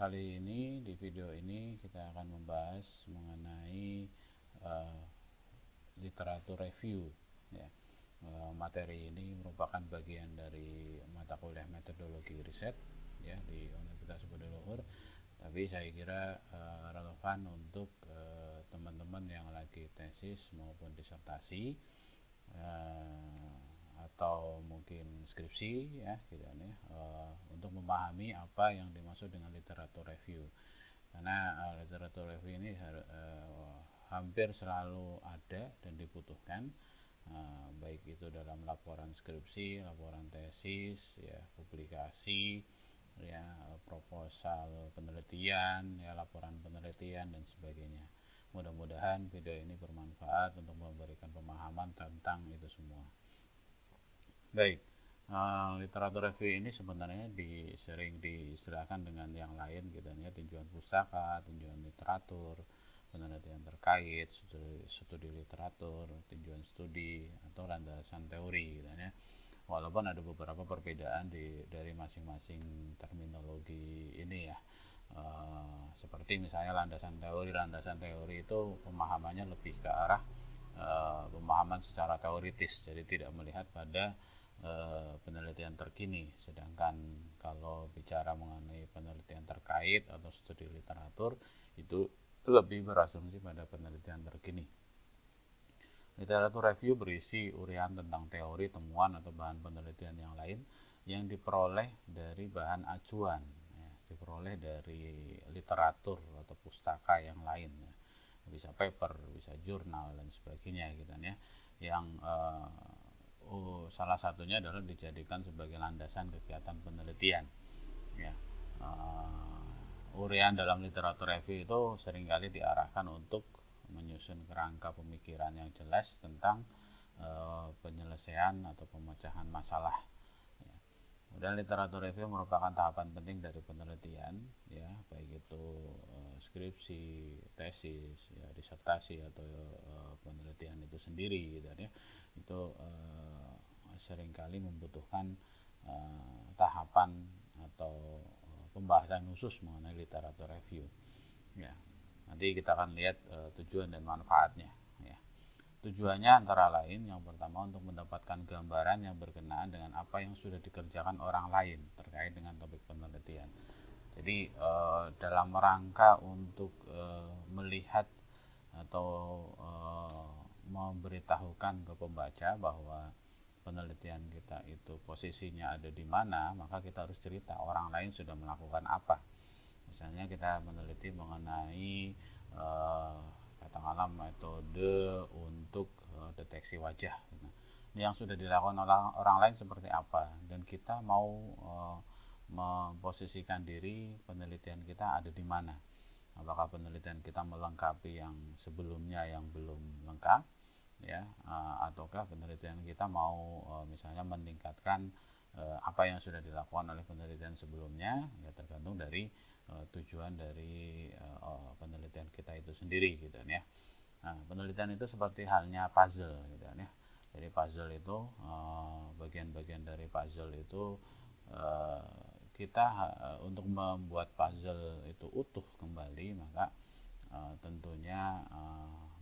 Kali ini di video ini kita akan membahas mengenai uh, literatur review ya. Materi ini merupakan bagian dari mata kuliah metodologi riset ya di Universitas Budi tapi saya kira relevan untuk teman-teman yang lagi tesis maupun disertasi atau mungkin skripsi ya gitu ya, untuk memahami apa yang dimaksud dengan literatur review karena literatur review ini hampir selalu ada dan dibutuhkan baik itu dalam laporan skripsi, laporan tesis, ya publikasi, ya proposal penelitian, ya laporan penelitian dan sebagainya. Mudah-mudahan video ini bermanfaat untuk memberikan pemahaman tentang itu semua. Baik, literatur review ini sebenarnya sering diistilahkan dengan yang lain gitu ya, tinjauan pustaka, tinjauan literatur, penelitian terkait, studi literatur, tinjauan studi atau landasan teori gitu ya. Walaupun ada beberapa perbedaan dari masing-masing terminologi ini ya. Seperti misalnya landasan teori itu pemahamannya lebih ke arah pemahaman secara teoritis, jadi tidak melihat pada penelitian terkini. Sedangkan kalau bicara mengenai penelitian terkait atau studi literatur itu lebih berasumsi pada penelitian terkini. Literatur review berisi urian tentang teori, temuan atau bahan penelitian yang lain yang diperoleh dari bahan acuan, ya, diperoleh dari literatur atau pustaka yang lain, ya. Bisa paper, bisa jurnal dan sebagainya gitu ya. Yang salah satunya adalah dijadikan sebagai landasan kegiatan penelitian. Ya, urian dalam literatur review itu seringkali diarahkan untuk menyusun kerangka pemikiran yang jelas tentang penyelesaian atau pemecahan masalah. Ya. Kemudian literatur review merupakan tahapan penting dari penelitian, ya baik itu skripsi, tesis, ya, disertasi atau penelitian itu sendiri, gitu ya. Itu seringkali membutuhkan tahapan atau pembahasan khusus mengenai literatur review. Ya, nanti kita akan lihat tujuan dan manfaatnya. Ya. Tujuannya antara lain yang pertama untuk mendapatkan gambaran yang berkenaan dengan apa yang sudah dikerjakan orang lain terkait dengan topik penelitian. Jadi dalam rangka untuk melihat atau memberitahukan ke pembaca bahwa penelitian kita itu posisinya ada di mana, maka kita harus cerita orang lain sudah melakukan apa. Misalnya kita meneliti mengenai katakanlah metode untuk deteksi wajah. Nah, yang sudah dilakukan orang lain seperti apa, dan kita mau memposisikan diri penelitian kita ada di mana. Apakah penelitian kita melengkapi yang sebelumnya yang belum lengkap, ya, ataukah penelitian kita mau misalnya meningkatkan apa yang sudah dilakukan oleh penelitian sebelumnya, ya tergantung dari tujuan dari penelitian kita itu sendiri gitu ya. Nah, penelitian itu seperti halnya puzzle gitu ya. Jadi puzzle itu bagian-bagian dari puzzle itu kita untuk membuat puzzle itu utuh kembali, maka tentunya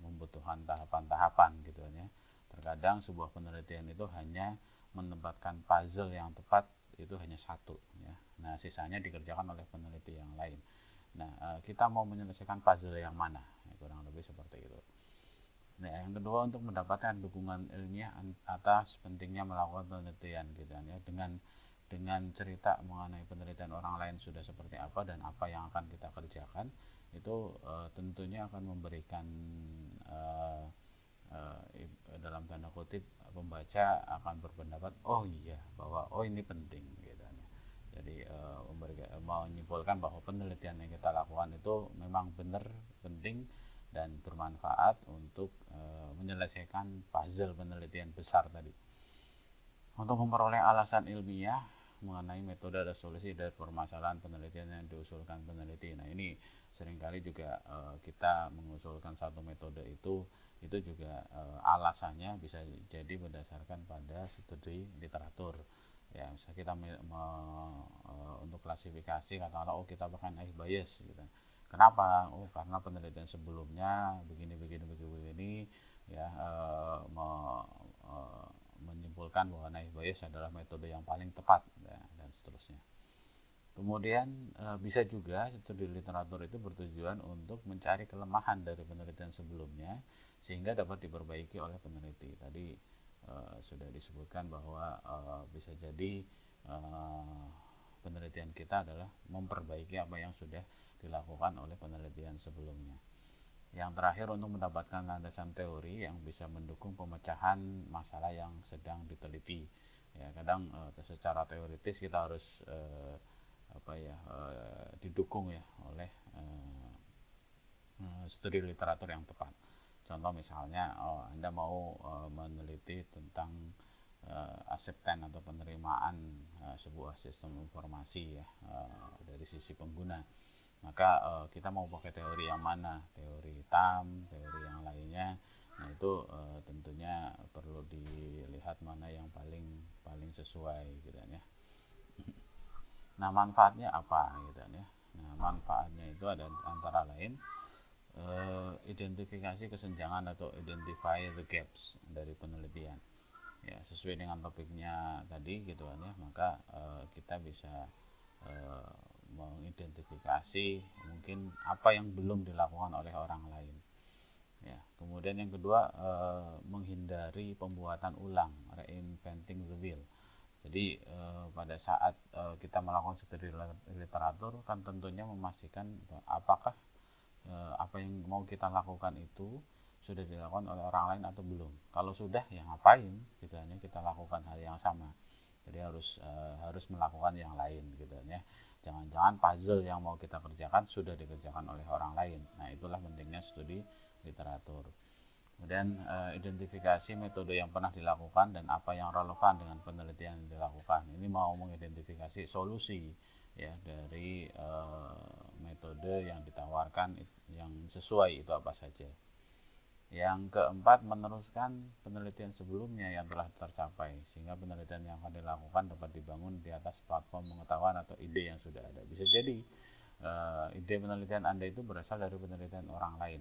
membutuhkan tahapan-tahapan gitu ya. Terkadang sebuah penelitian itu hanya menempatkan puzzle yang tepat itu hanya satu ya. Nah, sisanya dikerjakan oleh peneliti yang lain. Nah, kita mau menyelesaikan puzzle yang mana? Ya, kurang lebih seperti itu. Nah, yang kedua untuk mendapatkan dukungan ilmiah atas pentingnya melakukan penelitian gitu ya, dengan cerita mengenai penelitian orang lain sudah seperti apa dan apa yang akan kita kerjakan, itu tentunya akan memberikan dalam tanda kutip pembaca akan berpendapat oh iya bahwa oh ini penting gitu. Jadi menyimpulkan bahwa penelitian yang kita lakukan itu memang benar penting dan bermanfaat untuk menyelesaikan puzzle penelitian besar tadi. Untuk memperoleh alasan ilmiah mengenai metode dan solusi dari permasalahan penelitian yang diusulkan peneliti. Nah, ini seringkali juga kita mengusulkan satu metode itu juga alasannya bisa jadi berdasarkan pada studi literatur Ya, misalnya kita untuk klasifikasi katakanlah oh kita pakai naive bias gitu. Kenapa? Oh karena penelitian sebelumnya begini begini begini begini ya eh, menyimpulkan bahwa naive bias adalah metode yang paling tepat ya, dan seterusnya. Kemudian bisa juga studi literatur itu bertujuan untuk mencari kelemahan dari penelitian sebelumnya sehingga dapat diperbaiki oleh peneliti. Tadi sudah disebutkan bahwa bisa jadi uh, penelitian kita adalah memperbaiki apa yang sudah dilakukan oleh penelitian sebelumnya. Yang terakhir untuk mendapatkan landasan teori yang bisa mendukung pemecahan masalah yang sedang diteliti. Ya, kadang secara teoritis kita harus didukung ya oleh studi literatur yang tepat. Contoh misalnya Anda mau meneliti tentang acceptance atau penerimaan sebuah sistem informasi ya dari sisi pengguna. Maka kita mau pakai teori yang mana? Teori TAM, teori yang lainnya. Nah, itu tentunya perlu dilihat mana yang paling paling sesuai gitu ya. Nah, manfaatnya apa gitu ya. Nah, manfaatnya itu ada antara lain identifikasi kesenjangan atau identify the gaps dari penelitian. Ya, sesuai dengan topiknya tadi gitu kan ya, maka kita bisa eh, mengidentifikasi mungkin apa yang belum dilakukan oleh orang lain. Ya, kemudian yang kedua menghindari pembuatan ulang, reinventing the wheel. Jadi pada saat kita melakukan studi literatur kan tentunya memastikan apakah apa yang mau kita lakukan itu sudah dilakukan oleh orang lain atau belum. Kalau sudah ya ngapain gitu ya kita lakukan hal yang sama. Jadi harus melakukan yang lain gitu ya. Jangan-jangan puzzle yang mau kita kerjakan sudah dikerjakan oleh orang lain. Nah, itulah pentingnya studi literatur. Kemudian identifikasi metode yang pernah dilakukan dan apa yang relevan dengan penelitian yang dilakukan. Ini mau mengidentifikasi solusi ya dari metode yang ditawarkan yang sesuai itu apa saja. Yang keempat, meneruskan penelitian sebelumnya yang telah tercapai sehingga penelitian yang akan dilakukan dapat dibangun di atas platform pengetahuan atau ide yang sudah ada. Bisa jadi ide penelitian Anda itu berasal dari penelitian orang lain.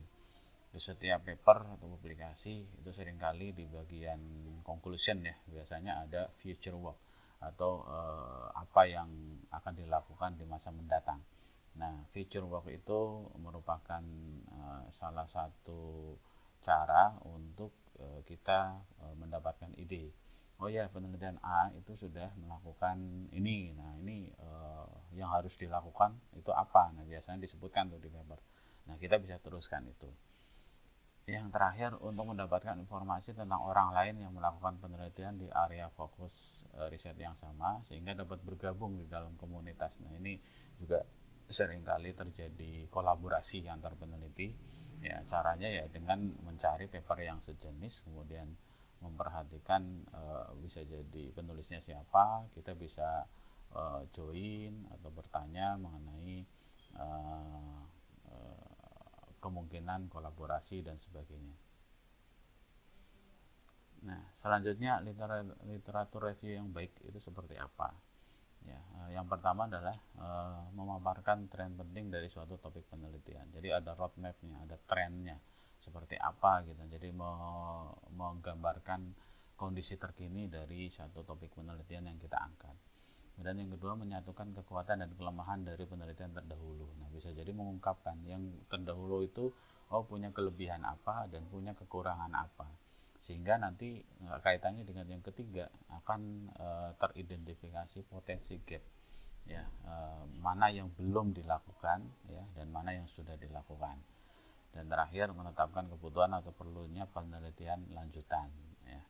Di setiap paper atau publikasi itu seringkali di bagian conclusion ya biasanya ada future work atau apa yang akan dilakukan di masa mendatang. Nah, future work itu merupakan salah satu cara untuk kita mendapatkan ide. Oh ya, penelitian A itu sudah melakukan ini. Nah, ini yang harus dilakukan itu apa? Nah, biasanya disebutkan tuh di paper. Nah, kita bisa teruskan itu. Yang terakhir, untuk mendapatkan informasi tentang orang lain yang melakukan penelitian di area fokus riset yang sama sehingga dapat bergabung di dalam komunitas. Nah, ini juga seringkali terjadi kolaborasi antar peneliti. Ya, caranya ya dengan mencari paper yang sejenis, kemudian memperhatikan bisa jadi penulisnya siapa, kita bisa join atau bertanya mengenai uh, kemungkinan kolaborasi dan sebagainya. Nah, selanjutnya literatur review yang baik itu seperti apa? Ya, yang pertama adalah memaparkan tren penting dari suatu topik penelitian. Jadi ada roadmapnya, ada trennya seperti apa gitu. Jadi menggambarkan kondisi terkini dari satu topik penelitian yang kita angkat. Dan yang kedua menyatukan kekuatan dan kelemahan dari penelitian terdahulu. Nah, bisa jadi mengungkapkan yang terdahulu itu punya kelebihan apa dan punya kekurangan apa. Sehingga nanti kaitannya dengan yang ketiga akan teridentifikasi potensi gap. Ya, mana yang belum dilakukan ya dan mana yang sudah dilakukan. Dan terakhir menetapkan kebutuhan atau perlunya penelitian lanjutan ya.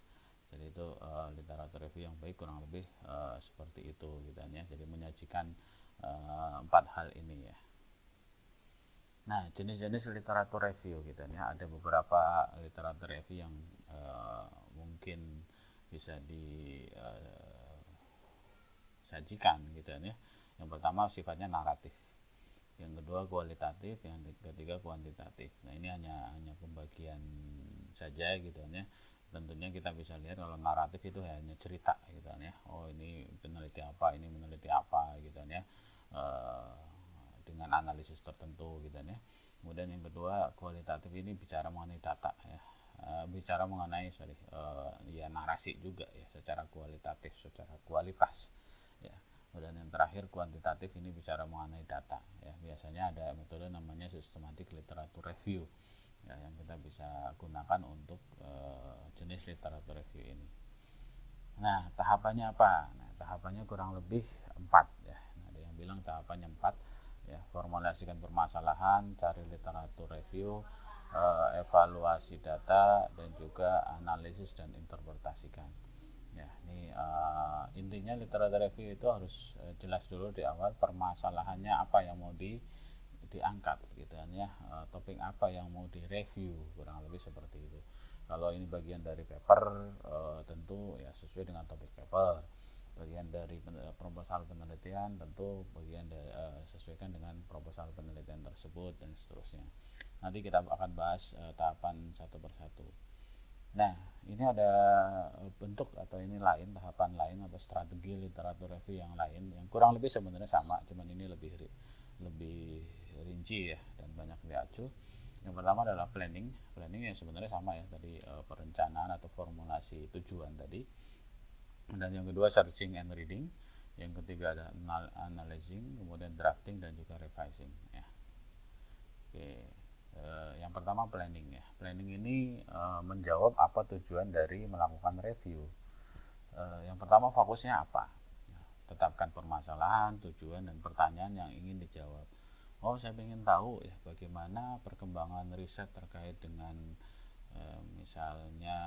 Jadi itu literatur review yang baik kurang lebih seperti itu gitu ya. Jadi menyajikan empat hal ini ya. Nah, jenis-jenis literatur review gitu ya. Ada beberapa literatur review yang mungkin bisa disajikan gitu ya. Yang pertama sifatnya naratif. Yang kedua kualitatif, yang ketiga kuantitatif. Nah, ini hanya pembagian saja gitu ya. Tentunya kita bisa lihat kalau naratif itu hanya cerita gitu kan ya. Oh ini meneliti apa, ini meneliti apa gitu kan ya. Eh, dengan analisis tertentu gitu kan ya. Kemudian yang kedua, kualitatif ini bicara mengenai data ya. Bicara mengenai ya narasi juga ya, secara kualitatif, secara kualitas ya. Dan yang terakhir, kuantitatif ini bicara mengenai data ya. Biasanya ada metode namanya systematic literature review ya, yang kita bisa gunakan untuk jenis literatur review ini. Nah, tahapannya apa? Nah, tahapannya kurang lebih 4 ya. Nah, ada yang bilang tahapannya 4 ya, formulasikan permasalahan, cari literatur review, evaluasi data, dan juga analisis dan interpretasikan. Ya, ini intinya literatur review itu harus jelas dulu di awal permasalahannya apa yang mau diangkat gitu kan ya, topik apa yang mau direview, kurang lebih seperti itu. Kalau ini bagian dari paper, tentu ya sesuai dengan topik paper. Bagian dari proposal penelitian, tentu bagian dari, sesuaikan dengan proposal penelitian tersebut dan seterusnya. Nanti kita akan bahas tahapan satu persatu. Nah, ini ada bentuk atau ini lain, tahapan lain atau strategi literatur review yang lain yang kurang lebih sebenarnya sama, cuman ini lebih rinci ya dan banyak diacu. Yang pertama adalah planning. Planning yang sebenarnya sama ya tadi, perencanaan atau formulasi tujuan tadi. Dan yang kedua searching and reading. Yang ketiga ada analyzing, kemudian drafting dan juga revising ya. Oke. Yang pertama planning ya. Planning ini menjawab apa tujuan dari melakukan review. Yang pertama fokusnya apa? Tetapkan permasalahan, tujuan, dan pertanyaan yang ingin dijawab. Oh, saya ingin tahu ya bagaimana perkembangan riset terkait dengan misalnya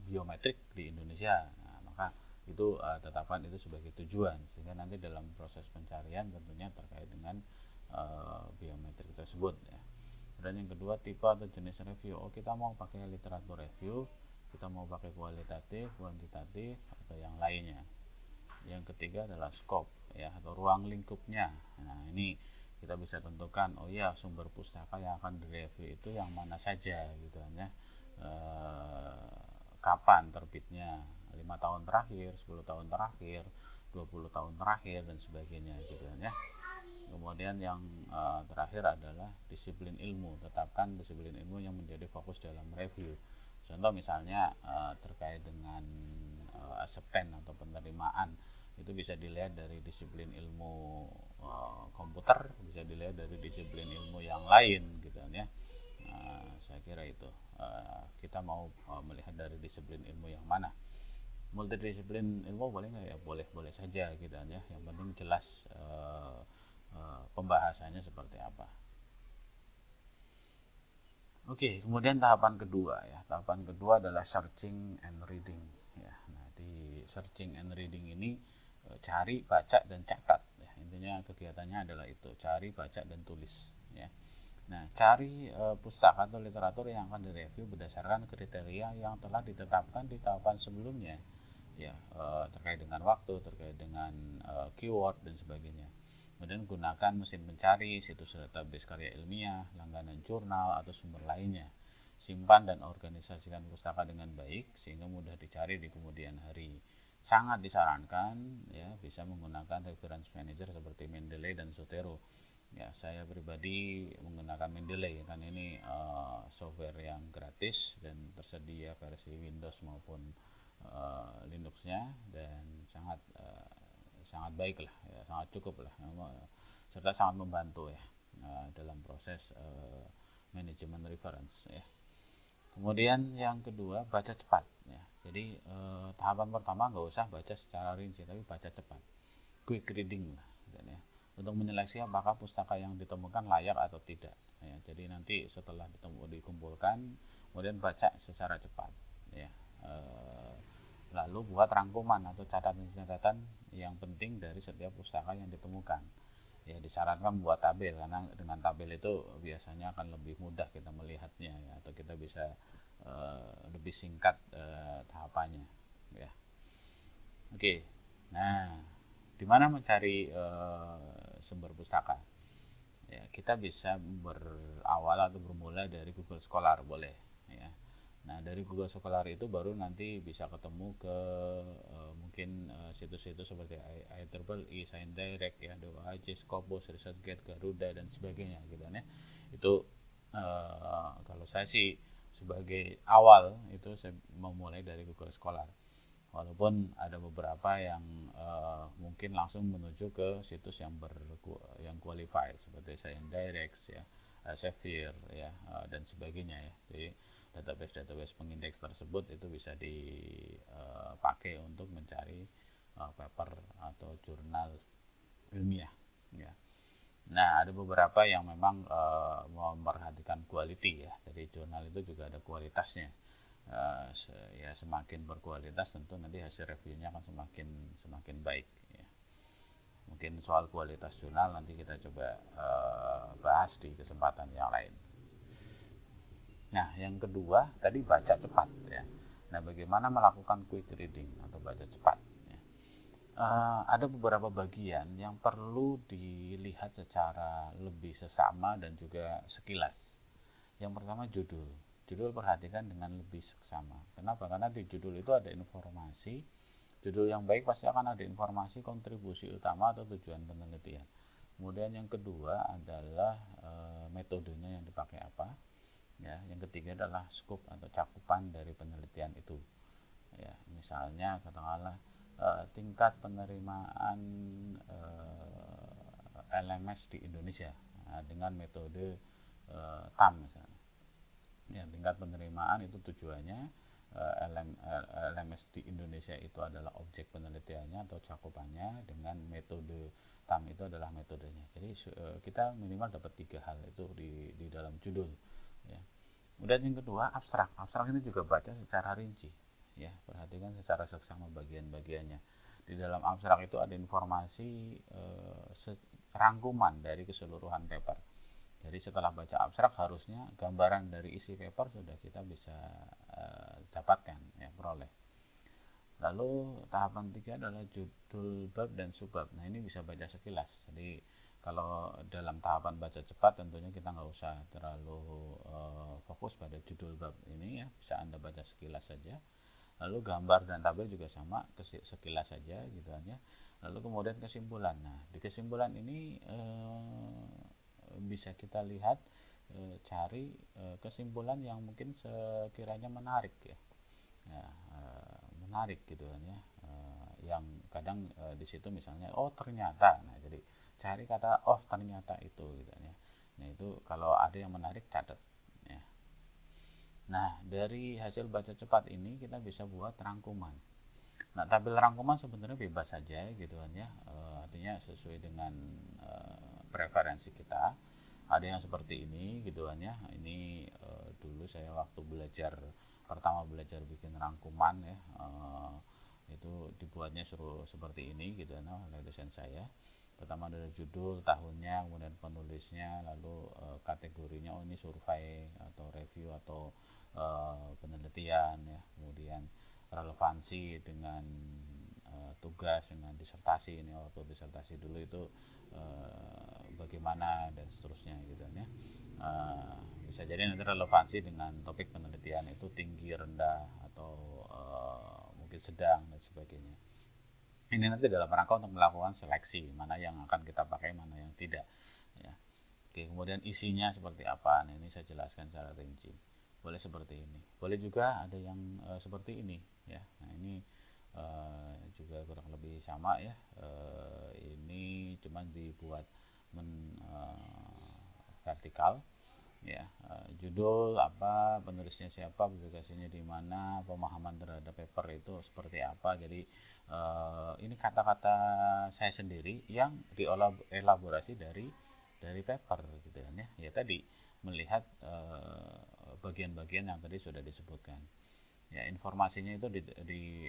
biometrik di Indonesia. Nah, maka itu tetapkan itu sebagai tujuan sehingga nanti dalam proses pencarian tentunya terkait dengan biometrik tersebut ya. Dan yang kedua, tipe atau jenis review. Oh, kita mau pakai literatur review, kita mau pakai kualitatif, kuantitatif, atau yang lainnya. Yang ketiga adalah scope ya, atau ruang lingkupnya. Nah, ini kita bisa tentukan, oh ya, sumber pustaka yang akan direview itu yang mana saja gitu kan ya. Kapan terbitnya, 5 tahun terakhir, 10 tahun terakhir, 20 tahun terakhir, dan sebagainya gitu kan ya. Kemudian yang terakhir adalah disiplin ilmu. Tetapkan disiplin ilmu yang menjadi fokus dalam review. Contoh misalnya terkait dengan acceptance atau penerimaan, itu bisa dilihat dari disiplin ilmu komputer, bisa dilihat dari disiplin ilmu yang lain gitu kan ya. Saya kira itu kita mau melihat dari disiplin ilmu yang mana. Multidisiplin ilmu boleh nggak ya, boleh saja gitu kan ya, yang penting jelas pembahasannya seperti apa. Oke, kemudian tahapan kedua ya. Tahapan kedua adalah searching and reading ya. Nah, di searching and reading ini cari, baca, dan catat ya. Intinya kegiatannya adalah itu, cari, baca, dan tulis ya. Nah, cari pustaka atau literatur yang akan direview berdasarkan kriteria yang telah ditetapkan di tahapan sebelumnya ya, terkait dengan waktu, terkait dengan keyword dan sebagainya. Kemudian gunakan mesin pencari, situs database karya ilmiah, langganan jurnal, atau sumber lainnya. Simpan dan organisasikan pustaka dengan baik sehingga mudah dicari di kemudian hari. Sangat disarankan ya bisa menggunakan reference manager seperti Mendeley dan Zotero. Ya, saya pribadi menggunakan Mendeley karena ini software yang gratis dan tersedia versi Windows maupun Linuxnya, dan sangat baik lah ya, sangat cukup lah, serta sangat membantu ya dalam proses manajemen reference ya. Kemudian yang kedua, baca cepat ya. Jadi tahapan pertama nggak usah baca secara rinci, tapi baca cepat, quick reading lah dan ya, untuk menyeleksi apakah pustaka yang ditemukan layak atau tidak ya. Jadi nanti setelah dikumpulkan, kemudian baca secara cepat ya. Lalu buat rangkuman atau catatan-catatan yang penting dari setiap pustaka yang ditemukan ya. Disarankan membuat tabel karena dengan tabel itu biasanya akan lebih mudah kita melihatnya ya, atau kita bisa lebih singkat tahapannya ya. Oke, nah di mana mencari sumber pustaka ya, kita bisa berawal atau bermula dari Google Scholar boleh ya. Nah, dari Google Scholar itu baru nanti bisa ketemu ke mungkin situs-situs seperti IEEE, Science Direct, ya, DOAJ, Scopus, ResearchGate, Garuda dan sebagainya gitu kan ya. Itu kalau saya sih sebagai awal itu saya memulai dari Google Scholar. Walaupun ada beberapa yang mungkin langsung menuju ke situs yang qualified seperti Science Direct, ya, Elsevier, ya, dan sebagainya ya. Jadi database pengindeks tersebut itu bisa dipakai untuk mencari paper atau jurnal ilmiah, ya. Nah, ada beberapa yang memang memperhatikan quality ya. Jadi jurnal itu juga ada kualitasnya. Ya, semakin berkualitas tentu nanti hasil reviewnya akan semakin semakin baik ya. Mungkin soal kualitas jurnal nanti kita coba bahas di kesempatan yang lain. Nah, yang kedua tadi baca cepat ya. Nah, bagaimana melakukan quick reading atau baca cepat ya. Ada beberapa bagian yang perlu dilihat secara lebih seksama dan juga sekilas. Yang pertama judul. Judul perhatikan dengan lebih seksama. Kenapa? Karena di judul itu ada informasi. Judul yang baik pasti akan ada informasi kontribusi utama atau tujuan penelitian. Kemudian yang kedua adalah metodenya yang dipakai apa. Ya, yang ketiga adalah skop atau cakupan dari penelitian itu. Ya, misalnya katakanlah tingkat penerimaan LMS di Indonesia dengan metode TAM misalnya. Ya, tingkat penerimaan itu tujuannya LMS di Indonesia itu adalah objek penelitiannya atau cakupannya, dengan metode TAM itu adalah metodenya. Jadi kita minimal dapat 3 hal itu di dalam judul ya. Kemudian yang kedua abstrak. Abstrak ini juga baca secara rinci ya, perhatikan secara seksama bagian-bagiannya. Di dalam abstrak itu ada informasi rangkuman dari keseluruhan paper. Jadi setelah baca abstrak harusnya gambaran dari isi paper sudah kita bisa dapatkan ya, peroleh. Lalu tahapan 3 adalah judul bab dan subbab. Nah, ini bisa baca sekilas. Jadi kalau dalam tahapan baca cepat tentunya kita nggak usah terlalu fokus pada judul bab ini ya, bisa Anda baca sekilas saja. Lalu gambar dan tabel juga sama, sekilas saja gitu aja. Lalu kemudian kesimpulan. Nah, di kesimpulan ini bisa kita lihat cari kesimpulan yang mungkin sekiranya menarik ya, ya menarik gitu kan ya, yang kadang di situ misalnya oh ternyata, nah jadi cari kata oh ternyata itu gitu kan ya. Nah itu kalau ada yang menarik catat ya. Nah dari hasil baca cepat ini kita bisa buat rangkuman. Nah tabel rangkuman sebenarnya bebas saja gitu kan ya, artinya sesuai dengan preferensi kita. Ada yang seperti ini gitu kan ya. Ini dulu saya waktu pertama belajar bikin rangkuman ya, itu dibuatnya suruh seperti ini gitu kan oleh dosen saya. Pertama dari judul, tahunnya, kemudian penulisnya, lalu kategorinya, oh ini survei atau review atau penelitian ya, kemudian relevansi dengan tugas, dengan disertasi. Ini waktu disertasi dulu itu bagaimana dan seterusnya gitu ya. Bisa jadi nanti relevansi dengan topik penelitian itu tinggi, rendah, atau mungkin sedang dan sebagainya. Ini nanti dalam rangka untuk melakukan seleksi mana yang akan kita pakai, mana yang tidak ya. Oke, kemudian isinya seperti apa. Nah, ini saya jelaskan secara rinci. Boleh seperti ini, boleh juga ada yang seperti ini ya. Nah ini juga kurang lebih sama ya. Ini cuma dibuat vertikal ya, judul apa, penulisnya siapa, publikasinya di mana, pemahaman terhadap paper itu seperti apa. Jadi ini kata-kata saya sendiri yang dielaborasi dari paper gitu kan ya. Ya tadi melihat bagian-bagian yang tadi sudah disebutkan. Ya informasinya itu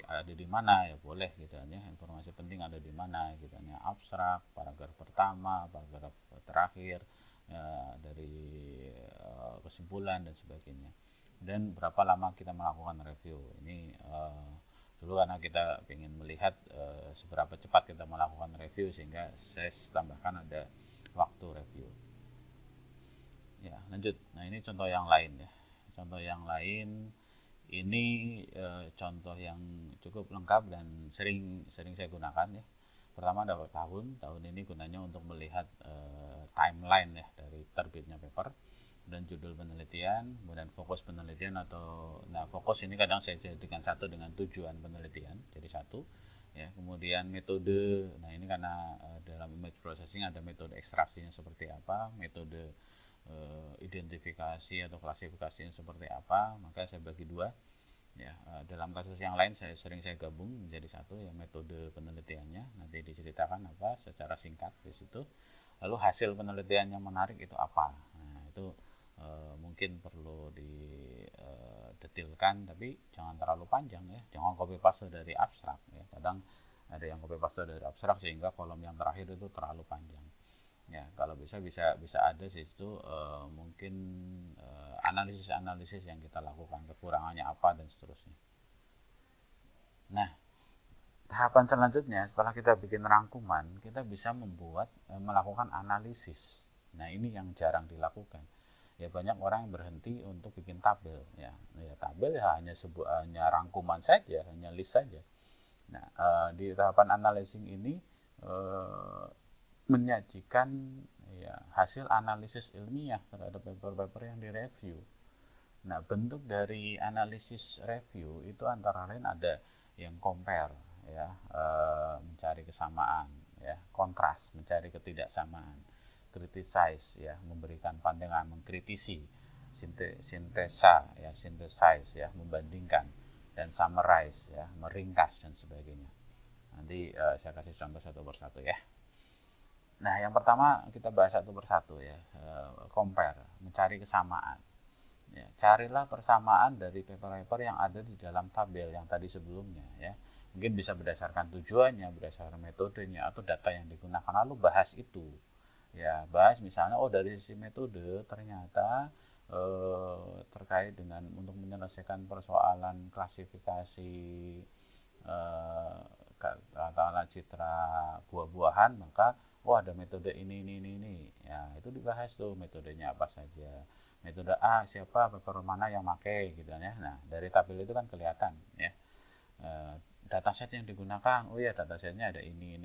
ada di mana ya, boleh gitu kan ya. Informasi penting ada di mana gitu kan ya. Abstrak, paragraf pertama, paragraf terakhir, ya, dari kesimpulan dan sebagainya. Dan berapa lama kita melakukan review. Ini dulu karena kita ingin melihat seberapa cepat kita melakukan review, sehingga saya tambahkan ada waktu review. Ya, lanjut. Nah, ini contoh yang lain ya. Contoh yang lain Ini contoh yang cukup lengkap dan sering saya gunakan ya. Pertama ada tahun ini gunanya untuk melihat timeline ya dari terbitnya paper dan judul penelitian, kemudian fokus penelitian fokus ini kadang saya jadikan satu dengan tujuan penelitian, jadi satu ya. Kemudian metode, nah ini karena dalam image processing ada metode ekstraksinya seperti apa, metode identifikasi atau klasifikasinya seperti apa, maka saya bagi dua ya. Dalam kasus yang lain saya gabung menjadi satu ya, metode penelitiannya nanti diceritakan apa secara singkat di situ, lalu hasil penelitian yang menarik itu apa. Nah itu mungkin perlu didetilkan, tapi jangan terlalu panjang ya, jangan copy paste dari abstrak ya. Kadang ada yang copy paste dari abstrak sehingga kolom yang terakhir itu terlalu panjang ya. Kalau bisa ada situ mungkin analisis yang kita lakukan, kekurangannya apa dan seterusnya. Nah, tahapan selanjutnya setelah kita bikin rangkuman, kita bisa melakukan analisis. Nah, ini yang jarang dilakukan. Ya banyak orang yang berhenti untuk bikin tabel ya. Tabel ya hanya rangkuman saja, hanya list saja. Nah, di tahapan analisis ini menyajikan ya, hasil analisis ilmiah terhadap paper-paper yang direview. Nah, bentuk dari analisis review itu antara lain ada yang compare ya, mencari kesamaan ya, kontras, mencari ketidaksamaan, criticize ya, memberikan pandangan, mengkritisi, sintesa ya, synthesize ya, membandingkan, dan summarize ya, meringkas dan sebagainya. Nanti saya kasih contoh satu persatu ya. Nah, yang pertama kita bahas satu persatu ya, compare, mencari kesamaan. Ya, carilah persamaan dari paper-paper yang ada di dalam tabel yang tadi sebelumnya ya. Mungkin bisa berdasarkan tujuannya, berdasarkan metodenya atau data yang digunakan, lalu bahas itu. Ya, bahas misalnya dari sisi metode ternyata terkait dengan untuk menyelesaikan persoalan klasifikasi katakanlah citra buah-buahan, maka ada metode ini ya, itu dibahas tuh metodenya apa saja. Metode A siapa, paper mana yang pakai gitu ya. Nah, dari tabel itu kan kelihatan ya. Dataset yang digunakan, datasetnya ada ini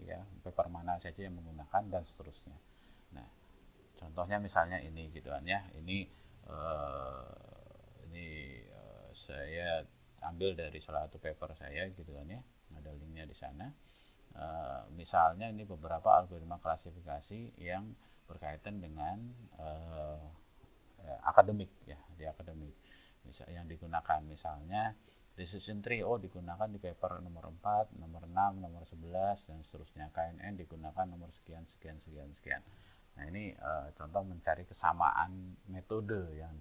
ya, paper mana saja yang menggunakan dan seterusnya. Nah, contohnya misalnya ini gitu kan ya. Saya ambil dari salah satu paper saya gitu kan ya. Ada linknya di sana. Misalnya ini beberapa algoritma klasifikasi yang berkaitan dengan akademik ya, di akademik yang digunakan, misalnya decision tree digunakan di paper nomor 4, nomor 6, nomor 11 dan seterusnya. KNN digunakan nomor sekian. Nah, ini contoh mencari kesamaan metode yang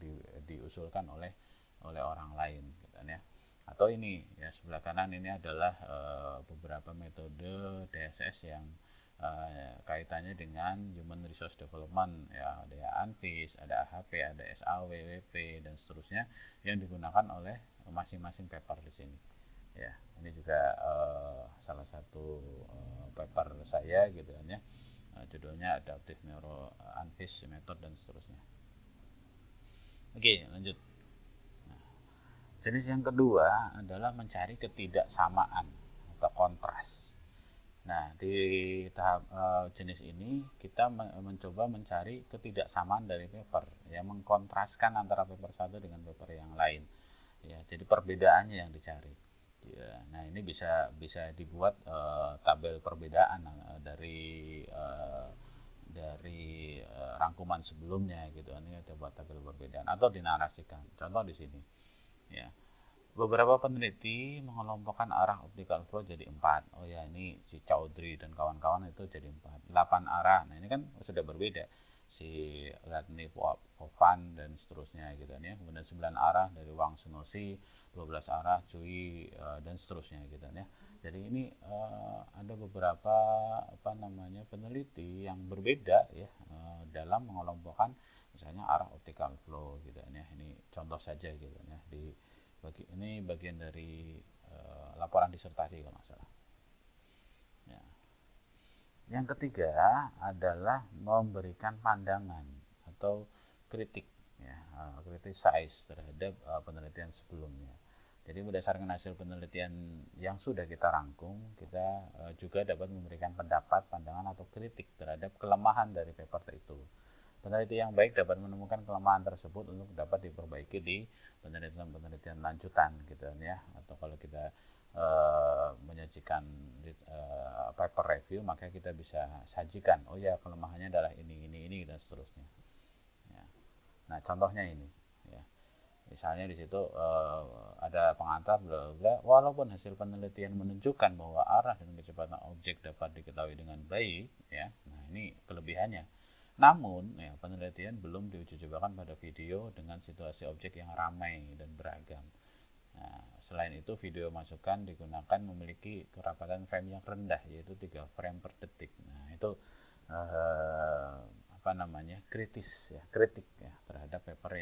diusulkan oleh orang lain gitu ya. Atau ini ya, sebelah kanan ini adalah beberapa metode DSS yang kaitannya dengan Human Resource Development ya, ada ANFIS, ada AHP, ada SAW, WWP dan seterusnya yang digunakan oleh masing-masing paper di sini. Ya, ini juga salah satu paper saya gitu kan ya. Judulnya Adaptive Neuro ANFIS Method dan seterusnya. Oke, lanjut. Jenis yang kedua adalah mencari ketidaksamaan atau kontras. Nah, di tahap jenis ini kita mencoba mencari ketidaksamaan dari paper, ya, mengkontraskan antara paper satu dengan paper yang lain. Ya, jadi perbedaannya yang dicari. Ya, nah, ini bisa dibuat tabel perbedaan dari rangkuman sebelumnya gitu. Ini kita buat tabel perbedaan atau dinarasikan. Contoh di sini. Ya. Beberapa peneliti mengelompokkan arah optical flow jadi 4. Ini si Chaudhry dan kawan-kawan itu jadi 4. 8 arah. Nah, ini kan sudah berbeda. Si Latny Povan dan seterusnya gitu ya. Kemudian 9 arah dari Wang Sunosi, 12 arah Cui dan seterusnya gitu ya. Jadi ini ada beberapa peneliti yang berbeda ya dalam mengelompokkan misalnya arah optical flow gitu ya. Ini contoh saja gitu ya. Ini bagian dari laporan disertasi kalau nggak salah. Ya. Yang ketiga adalah memberikan pandangan atau kritik. ya, criticize terhadap penelitian sebelumnya. Jadi berdasarkan hasil penelitian yang sudah kita rangkum, kita juga dapat memberikan pendapat, pandangan atau kritik terhadap kelemahan dari paper itu. Peneliti yang baik dapat menemukan kelemahan tersebut untuk dapat diperbaiki di penelitian-penelitian lanjutan gitu ya. Atau kalau kita menyajikan paper review, maka kita bisa sajikan, oh ya kelemahannya adalah ini dan seterusnya. Ya. Nah contohnya ini, ya. Misalnya di situ ada pengantar bla bla, walaupun hasil penelitian menunjukkan bahwa arah dan kecepatan objek dapat diketahui dengan baik, ya. Nah, ini kelebihannya. Namun, ya, penelitian belum diuji cobakan pada video dengan situasi objek yang ramai dan beragam. Nah, selain itu, video masukan digunakan memiliki kerapatan frame yang rendah, yaitu 3 frame per detik. Nah, itu apa namanya, kritis ya, kritik ya terhadap paper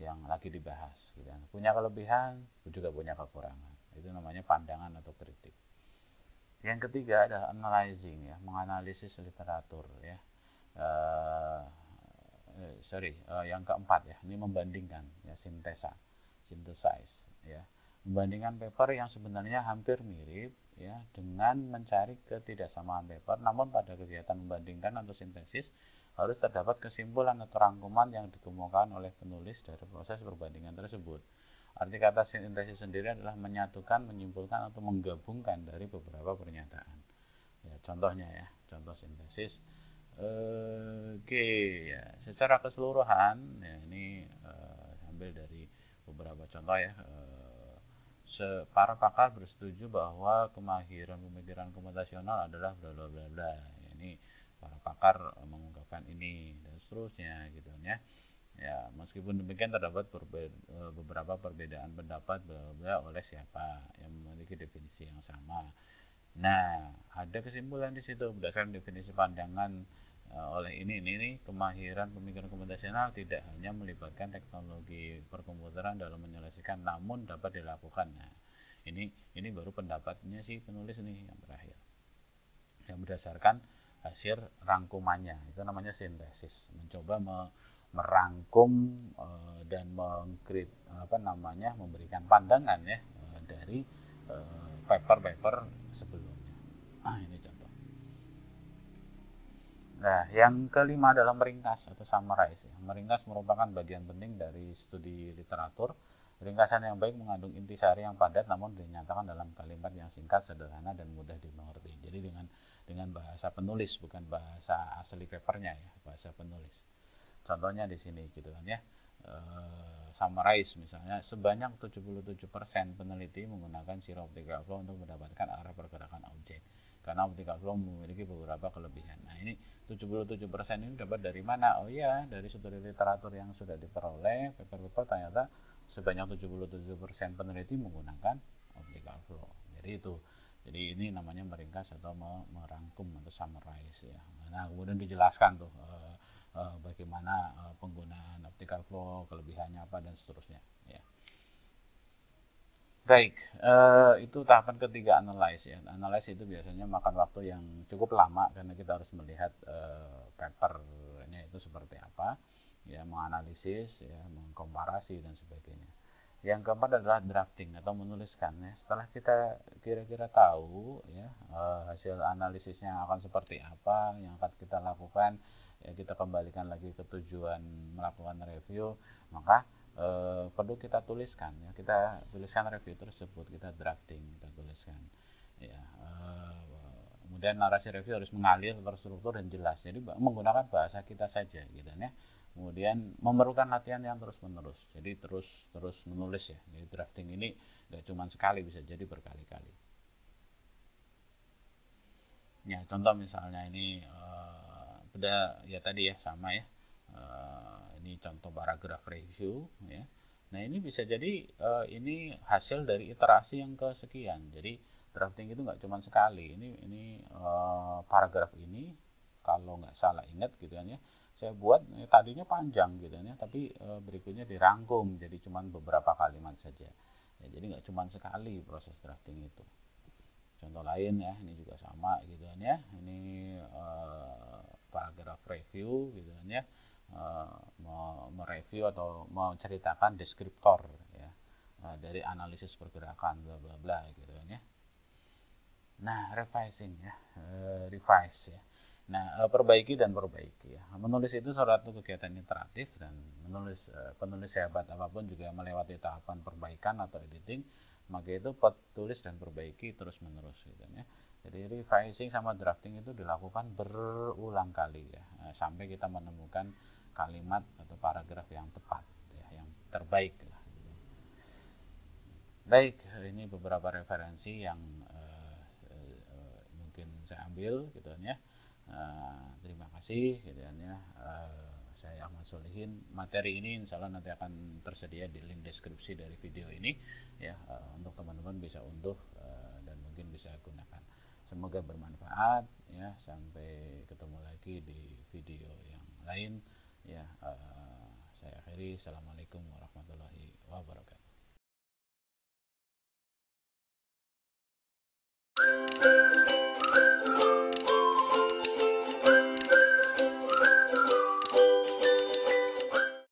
yang lagi dibahas gitu. Punya kelebihan juga punya kekurangan, itu namanya pandangan atau kritik. Yang ketiga adalah analyzing ya, menganalisis literatur ya. Yang keempat ya, ini membandingkan ya, synthesize ya, membandingkan paper yang sebenarnya hampir mirip ya dengan mencari ketidaksamaan paper, namun pada kegiatan membandingkan atau sintesis harus terdapat kesimpulan atau rangkuman yang dikemukakan oleh penulis dari proses perbandingan tersebut. Arti kata sintesis sendiri adalah menyatukan, menyimpulkan atau menggabungkan dari beberapa pernyataan. Ya, contohnya ya, contoh sintesis. Oke, ya, secara keseluruhan ya, ini ambil dari beberapa contoh ya. Para pakar bersetuju bahwa kemahiran pemikiran komputasional adalah bla bla bla bla. Ini para pakar mengungkapkan ini dan seterusnya gitu ya. Ya, meskipun demikian terdapat beberapa perbedaan pendapat bla bla oleh siapa yang memiliki definisi yang sama. Nah, ada kesimpulan di situ berdasarkan definisi pandangan oleh ini kemahiran pemikiran komputasional tidak hanya melibatkan teknologi perkomputeran dalam menyelesaikan, namun dapat dilakukan. Nah, ini baru pendapatnya si penulis nih yang terakhir, yang berdasarkan hasil rangkumannya, itu namanya sintesis, mencoba merangkum dan memberikan pandangan ya dari paper-paper sebelumnya. Ini contoh. Nah, yang kelima adalah meringkas atau summarize. Meringkas merupakan bagian penting dari studi literatur. Ringkasan yang baik mengandung intisari yang padat namun dinyatakan dalam kalimat yang singkat, sederhana dan mudah dimengerti. Jadi dengan bahasa penulis, bukan bahasa asli papernya ya, bahasa penulis. Contohnya di sini gitu kan ya. Summarize misalnya, sebanyak 77% peneliti menggunakan shear optical flow untuk mendapatkan arah pergerakan objek. Karena optical flow memiliki beberapa kelebihan. Nah, ini 77% ini dapat dari mana? Oh iya, dari studi literatur yang sudah diperoleh, paper-paper ternyata sebanyak 77% peneliti menggunakan optical flow. Jadi itu. Jadi ini namanya meringkas atau merangkum atau summarize ya. Nah, kemudian dijelaskan tuh bagaimana penggunaan optical flow, kelebihannya apa dan seterusnya ya. Baik, itu tahapan ketiga, analyze ya. Analyze itu biasanya makan waktu yang cukup lama karena kita harus melihat papernya itu seperti apa, ya, menganalisis, ya, mengkomparasi dan sebagainya. Yang keempat adalah drafting atau menuliskan ya. Setelah kita kira-kira tahu ya hasil analisisnya akan seperti apa yang akan kita lakukan, ya kita kembalikan lagi ke tujuan melakukan review, maka perlu kita tuliskan ya, kita tuliskan review tersebut, kita drafting, kita tuliskan ya. Kemudian narasi review harus mengalir, terstruktur dan jelas, jadi menggunakan bahasa kita saja gitu ya. Kemudian memerlukan latihan yang terus menerus, jadi terus menulis ya. Jadi drafting ini gak cuma sekali, bisa jadi berkali-kali ya. Contoh misalnya ini udah ya tadi ya, sama ya. Ini contoh paragraf review ya. Nah, ini bisa jadi ini hasil dari iterasi yang kesekian. Jadi drafting itu nggak cuma sekali. Ini paragraf ini kalau nggak salah ingat gitu kan ya, saya buat tadinya panjang gitu kan ya, tapi berikutnya dirangkum jadi cuma beberapa kalimat saja. Ya, jadi nggak cuma sekali proses drafting itu. Contoh lain ya, ini juga sama gitu kan ya. Ini paragraf review gitu kan ya. mereview atau menceritakan deskriptor ya dari analisis pergerakan bla bla bla gitu kan ya. Nah, revising ya, revise ya. Nah, perbaiki dan perbaiki ya. Menulis itu suatu kegiatan interaktif dan penulis hebat apapun juga melewati tahapan perbaikan atau editing, maka itu tulis dan perbaiki terus menerus gitu ya. Jadi revising sama drafting itu dilakukan berulang kali ya, sampai kita menemukan kalimat atau paragraf yang tepat ya, yang terbaik lah. Baik, ini beberapa referensi yang mungkin saya ambil gitu ya. Terima kasih gitu ya. Saya Ahmad Solihin. Materi ini insya Allah nanti akan tersedia di link deskripsi dari video ini ya, untuk teman-teman bisa unduh dan mungkin bisa gunakan. Semoga bermanfaat ya. Sampai ketemu lagi di video yang lain ya. Saya akhiri. Assalamualaikum warahmatullahi wabarakatuh.